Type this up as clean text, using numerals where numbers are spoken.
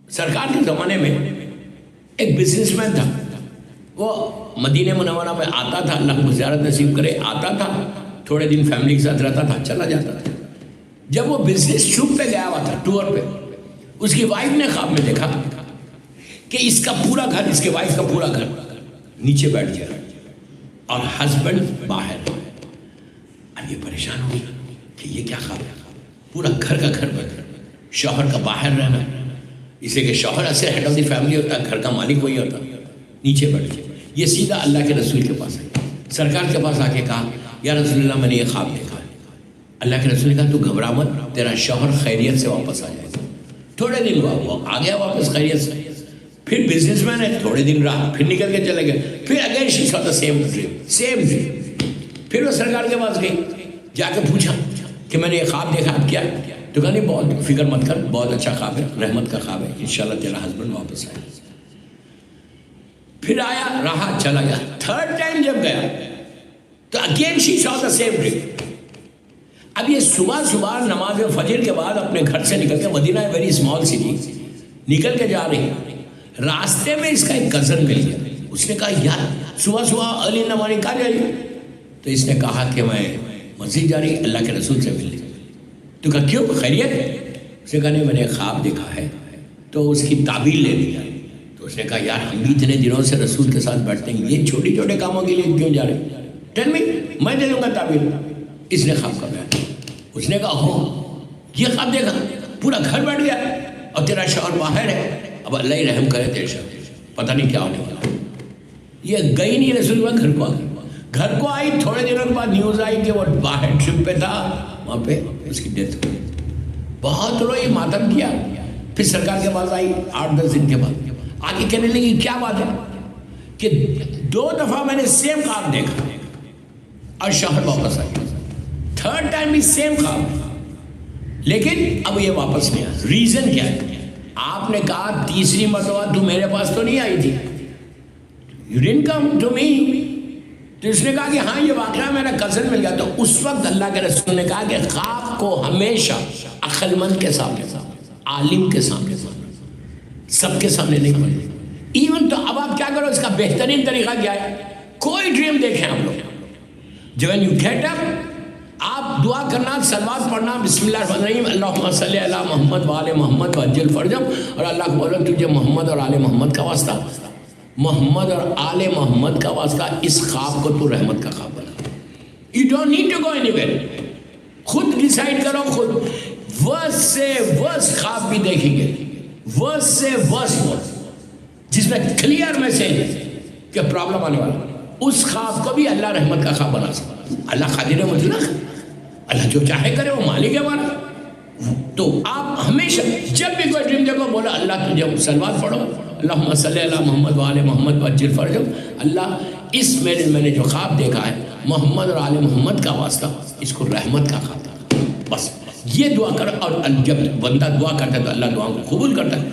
سرکار کے زمانے میں ایک بزنس مین تھا، وہ مدینہ منورہ میں آتا تھا، اللہ کو زیارت نصیب کرے، آتا تھا، تھوڑے دن فیملی کے ساتھ رہتا تھا، چلا جاتا تھا۔ جب وہ بزنس شوٹ پہ گیا ہوا تھا، ٹور پہ، اس کی وائف نے خواب میں دیکھا کہ اس کا پورا گھر، اس کے وائف کا پورا گھر نیچے بیٹھ گیا اور ہسبینڈ باہر۔ اب یہ پریشان ہو گیا کہ یہ کیا خواب ہے، پورا گھر کا گھر بیٹھ، شوہر کا باہر رہنا، اس لیے کہ شوہر ایسے ہیڈ آف دی فیملی ہوتا ہے، گھر کا مالک وہی ہوتا، نیچے بیٹھ گیا۔ یہ سیدھا اللہ کے رسول کے پاس آیا، سرکار کے پاس آ کے کہا یا رسول اللہ میں نے یہ خواب دیکھا۔ اللہ کے رسول نے کہا تو گھبرا مت، تیرا شوہر خیریت سے واپس آ جائے گا۔ تھوڑے دن ہوا وہ آ گیا واپس خیریت سے، پھر بزنس مین ہے، تھوڑے دن رہا، پھر نکل کے چلے گئے، پھر اگین شی سا دا سیم ڈریم۔ پھر وہ سرکار کے پاس گئی، جا کے پوچھا کہ میں نے یہ خواب دیکھا، اب کیا؟ تو کہا نہیں بہت فکر مت کر، بہت اچھا خواب ہے، رحمت کا خواب ہے، انشاءاللہ تیرا ہسبینڈ واپس آئے گا۔ پھر آیا، رہا، چلا گیا۔ تھرڈ ٹائم جب گیا تو اگین شی سا دا سیم ڈریم۔ اب یہ صبح صبح نماز فجر کے بعد اپنے گھر سے نکل کے، مدینہ ہے ویری اسمال سٹی، نکل کے جا رہی، راستے میں اس کا ایک کزن مل گیا۔ اس نے کہا یار صبح صبح ارلی نماز کہاں جا رہی؟ تو اس نے کہا کہ میں مسجد جا رہی، اللہ کے رسول سے ملنے۔ تو کہا کیوں، خیریت ہے؟ اس نے کہا نہیں میں نے خواب دیکھا ہے تو اس کی تعبیر لے لیا۔ تو اس نے کہا یار ہم بھی اتنے دنوں سے رسول کے ساتھ بیٹھتے ہیں، یہ چھوٹی چھوٹے کاموں کے لیے کیوں جا رہے ہیں؟ ٹیل می، میں دے دوں گا تعبیر۔ اس نے خواب کا بیان، اس نے کہا ہو یہ خواب دیکھا، پورا گھر بیٹھ گیا اور تیرا شوہر باہر ہے، اب اللہ ہی رحم کرے تیرے شوہر، پتہ نہیں کیا ہونے والا۔ یہ گئی نہیں رسول اللہ گھر کو آ گئی، گھر کو آئی، تھوڑے دنوں کے بعد نیوز آئی کہ وہ باہر ٹرپ پہ تھا، وہاں پہ اس کی ڈیتھ ہوئی۔ بہت روئی، ماتم کیا۔ پھر سرکار کے پاس آئی 8-10 دن کے بعد، آگے کہنے لگی کیا بات ہے کہ 2 دفعہ میں نے سیم خواب دیکھا اور شوہر واپس آ گیا، تھرڈ ٹائم بھی سیم خواب، لیکن اب یہ واپس نہیں آیا۔ ریزن کیا ہے؟ آپ نے کہا تیسری مرتبہ تو میرے پاس تو نہیں آئی تھی، you didn't come to me۔ تو اس نے کہا کہ ہاں یہ واقعہ میرا کزن مل گیا۔ تو اس وقت اللہ کے رسول نے کہا کہ خواب کو ہمیشہ عقل مند کے سامنے، عالم کے سامنے، سب کے سامنے نہیں پڑھیں۔ ایون تو اب آپ کیا کرو، اس کا بہترین طریقہ کیا ہے؟ کوئی ڈریم دیکھیں ہم لوگ، جب when you get up آپ دعا کرنا، صلوات پڑھنا، بسم اللہ الرحمن الرحیم، اللہم صلی علی محمد وآل محمد وعجل فرجہم، اور اللہ کو بولو تجھے محمد اور آل محمد کا واسطہ، محمد اور آل محمد کا واسطہ، اس خواب کو تو رحمت کا خواب بنا۔ You don't need to go anywhere، خود ڈیسائیڈ کرو، خود ورس سے ورس خواب بھی دیکھیں گے، ورس سے ورس جس میں کلیئر میسیج ہے کہ پرابلم آنے والا، اس خواب کو بھی اللہ رحمت کا خواب بنا سکتا۔ اللہ قادر مطلق، اللہ جو چاہے کرے، وہ مالک ہے ہمارا۔ تو آپ ہمیشہ جب بھی کوئی ڈریم دیکھو بولا اللہ تجھے، صلوات پڑھو، اللہم صلی علی محمد وآل محمد وعجل فرجہم، اللہ اس میں نے جو خواب دیکھا ہے محمد اور آل محمد کا واسطہ، اس کو رحمت کا خواب تھا۔ بس یہ دعا کر، اور جب بندہ دعا کرتا ہے تو اللہ دعاؤں کو قبول کرتا ہے۔